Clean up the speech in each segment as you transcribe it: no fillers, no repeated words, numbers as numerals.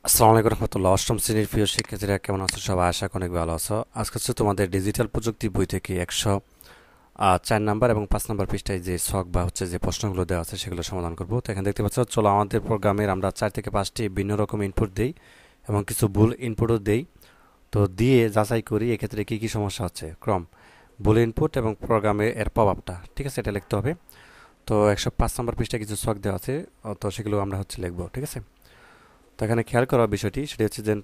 আসসালামু আলাইকুম রহমতুল্লাহ। অষ্টম শ্রেণীর প্রিয় শিক্ষার্থীরা কেমন আছো? সবাই আশা করি অনেক ভালো আছো। আজকে হচ্ছে তোমাদের ডিজিটাল প্রযুক্তি বই থেকে 104 নাম্বার এবং 5 নাম্বার পৃষ্ঠায় যে ছক বা হচ্ছে যে প্রশ্নগুলো দেওয়া আছে সেগুলো সমাধান করবো। তো এখানে দেখতে পাচ্ছ, চলো আমাদের প্রোগ্রামের আমরা 4 থেকে 5টি ভিন্ন রকম ইনপুট দেই এবং কিছু ভুল ইনপুটও দেই। তো দিয়ে যাচাই করি এক্ষেত্রে কি কি সমস্যা হচ্ছে। ক্রম, ভুল ইনপুট এবং প্রোগ্রামে এর প্রভাবটা, ঠিক আছে, এটা লিখতে হবে। তো 105 নাম্বার পৃষ্ঠায় কিছু ছক দেওয়া আছে, তো সেগুলো আমরা হচ্ছে লিখবো, ঠিক আছে। তো এখানে খেয়াল করার বিষয়টি সেটি হচ্ছে যে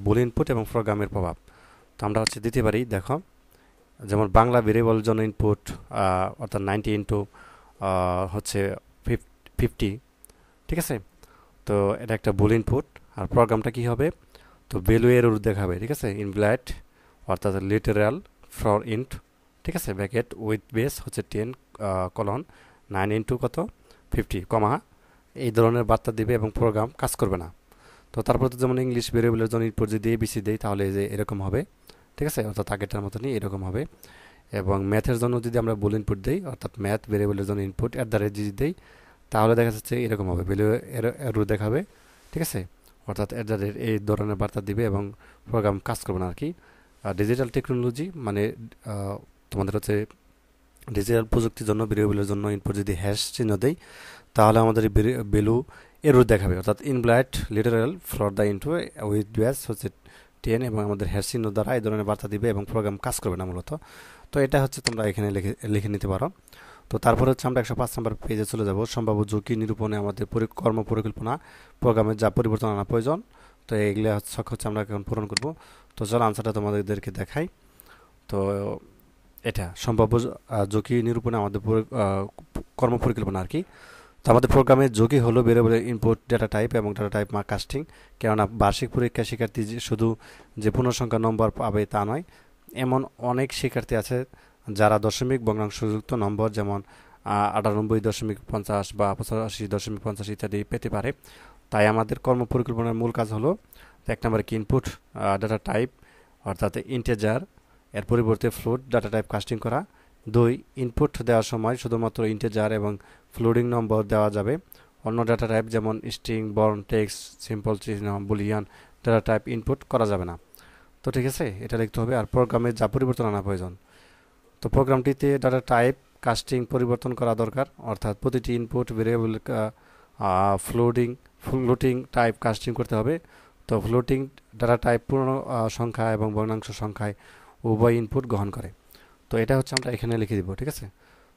বুল ইনপুট এবং প্রোগ্রামের প্রভাব। তো আমরা হচ্ছে দিতে পারি, দেখো, যেমন বাংলা ভেরিয়েবলের জন্য ইনপুট অর্থাৎ 90 ইন্টু হচ্ছে 50, ঠিক আছে। তো এটা একটা বুল ইনপুট। আর প্রোগ্রামটা কি হবে? তো ভ্যালু এর দেখাবে, ঠিক আছে, ইনভ্যালিড অর্থাৎ লিটারাল ফর ইন্ট, ঠিক আছে, ব্র্যাকেট উইথ বেস হচ্ছে 10 কলন 9 ইন্টু কত 50 কমা, এই ধরনের বার্তা দিবে এবং প্রোগ্রাম কাজ করবে না। তো তারপর তো যেমন ইংলিশ ভেরিয়েবলের জন্য ইনপুট যদি এবিসি দেই তাহলে এই যে এরকম হবে, ঠিক আছে, অর্থাৎ আগেরটার মতনই এরকম হবে। এবং ম্যাথের জন্য যদি আমরা বুল ইনপুট দেই অর্থাৎ ম্যাথ ভেরিয়েবলের জন্য ইনপুট অ্যাট দ্য রেট যদি দেই তাহলে দেখা যাচ্ছে এরকম হবে, ভ্যালু এরো দেখাবে, ঠিক আছে, অর্থাৎ অ্যাট দ্য রেট এই ধরনের বার্তা দিবে এবং প্রোগ্রাম কাজ করবে না আর কি। ডিজিটাল টেকনোলজি মানে তোমাদের হচ্ছে ডিজিটাল প্রযুক্তির জন্য ভেরিয়েবলের জন্য ইনপুট যদি হ্যাশ চিহ্ন দেই তাহলে আমাদের ভ্যালু এরর দেখাবে, অর্থাৎ invalid literal for the into with ব্যাস হচ্ছে 10 এবং আমাদের হ্যাশ চিহ্ন দ্বারা এই ধরনের বার্তা দিবে এবং প্রোগ্রাম কাজ করবে না মূলত। তো এটা হচ্ছে তোমরা এখানে লিখে নিতে পারো। তো তারপর হচ্ছে আমরা 105 নাম্বার পেজে চলে যাব। সম্ভাব্য ঝুঁকি নিরূপণে আমাদের কর্ম পরিকল্পনা প্রোগ্রামের যা পরিবর্তন আনা প্রয়োজন। তো এগুলো হচ্ছে আমরা এখন পূরণ করব। তো চলো আনসারটা তোমাদেরকে দেখাই। তো এটা সম্ভাব্য ঝুঁকি নিরূপণে আমাদের কর্ম পরিকল্পনা আর কি। তো আমাদের প্রোগ্রামের ঝুঁকি হলো ভেরিয়েবলের ইনপুট ডেটা টাইপ এবং ডেটা টাইপ কাস্টিং। কেননা বার্ষিক পরীক্ষা শিক্ষার্থী শুধু যে পূর্ণসংখ্যা নম্বর পাবে তা নয়, এমন অনেক শিক্ষার্থী আছে যারা দশমিক ভগ্নাংশযুক্ত নম্বর যেমন 98.50 বা 85.50 ইত্যাদি পেতে পারে। তাই আমাদের কর্ম পরিকল্পনার মূল কাজ হলো 1 নম্বরে কি ইনপুট ডেটা টাইপ অর্থাৎ ইন্টেজার এর পরিবর্তে ফ্লোট ডাটা টাইপ কাস্টিং করা। 2, ইনপুট দেওয়ার সময় শুধুমাত্র ইন্টেজার এবং ফ্লোটিং নম্বর দেওয়া যাবে। অন্য ডাটা টাইপ যেমন স্ট্রিং, বর্ন, টেক্সট, সিম্পল চিহ্ন, বুলিয়ান ডাটা টাইপ ইনপুট করা যাবে না। তো ঠিক আছে, এটা লিখতে হবে। আর প্রোগ্রামে যা পরিবর্তন আনা প্রয়োজন, তো প্রোগ্রামটিতে ডাটা টাইপ কাস্টিং পরিবর্তন করা দরকার, অর্থাৎ প্রতিটি input variable floating floating type casting করতে হবে। তো ফ্লোটিং ডাটা টাইপ পূর্ণ সংখ্যা এবং ভগ্নাংশ সংখ্যায় উভয় ইনপুট গ্রহণ করে। তো এটা হচ্ছে আমরা এখানে লিখে দিব, ঠিক আছে।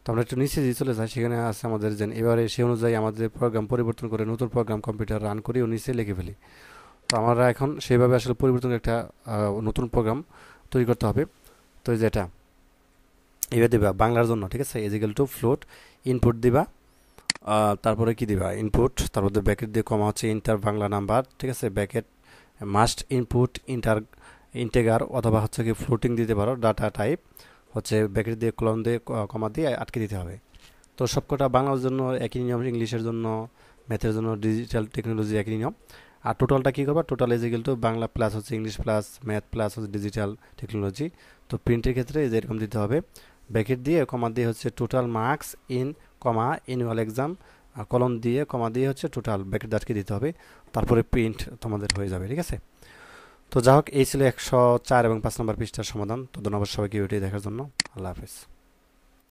তো আমরা একটু নিচে দিয়ে চলে যাই, সেখানে আছে আমাদের যে এবারে সে অনুযায়ী আমাদের প্রোগ্রাম পরিবর্তন করে নতুন প্রোগ্রাম কম্পিউটার রান করি ও নিচে লিখে ফেলি। তো আমরা এখন সেইভাবে আসলে পরিবর্তন একটা নতুন প্রোগ্রাম তৈরি করতে হবে। তো যেটা এবার দিবা বাংলার জন্য, ঠিক আছে, ইজিক্যাল টু ফ্লোট ইনপুট দিবা, তারপরে কি দিবা ইনপুট, তারপর ব্যাকেট দিয়ে কমা হচ্ছে ইন্টার বাংলা নাম্বার, ঠিক আছে, ব্যাকেট মাস্ট ইনপুট ইন্টেগার অথবা হচ্ছে কি ফ্লোটিং দিতে পারো, ডাটা টাইপ হচ্ছে ব্যাকেট দিয়ে কলম দিয়ে কমা দিয়ে আটকে দিতে হবে। তো সবকটা বাংলার জন্য একই নিয়ম, ইংলিশের জন্য, ম্যাথের জন্য, ডিজিটাল টেকনোলজি একই নিয়ম। আর টোটালটা কী করবা, total is equal to Bangla plus হচ্ছে ইংলিশ প্লাস ম্যাথ প্লাস হচ্ছে ডিজিটাল টেকনোলজি। তো প্রিন্টের ক্ষেত্রে যেরকম দিতে হবে, ব্যাকেট দিয়ে কমা দিয়ে হচ্ছে total marks in comma annual exam, কলম দিয়ে কমা দিয়ে হচ্ছে টোটাল ব্যাকেট আটকে দিতে হবে। তারপরে প্রিন্ট তোমাদের হয়ে যাবে, ঠিক আছে। তো যা হোক, এই ছিল 104 এবং 5 নম্বর পৃষ্ঠার সমাধান। তো ধন্যবাদ সবাইকে ভিডিও দেখার জন্য। আল্লাহ হাফিজ।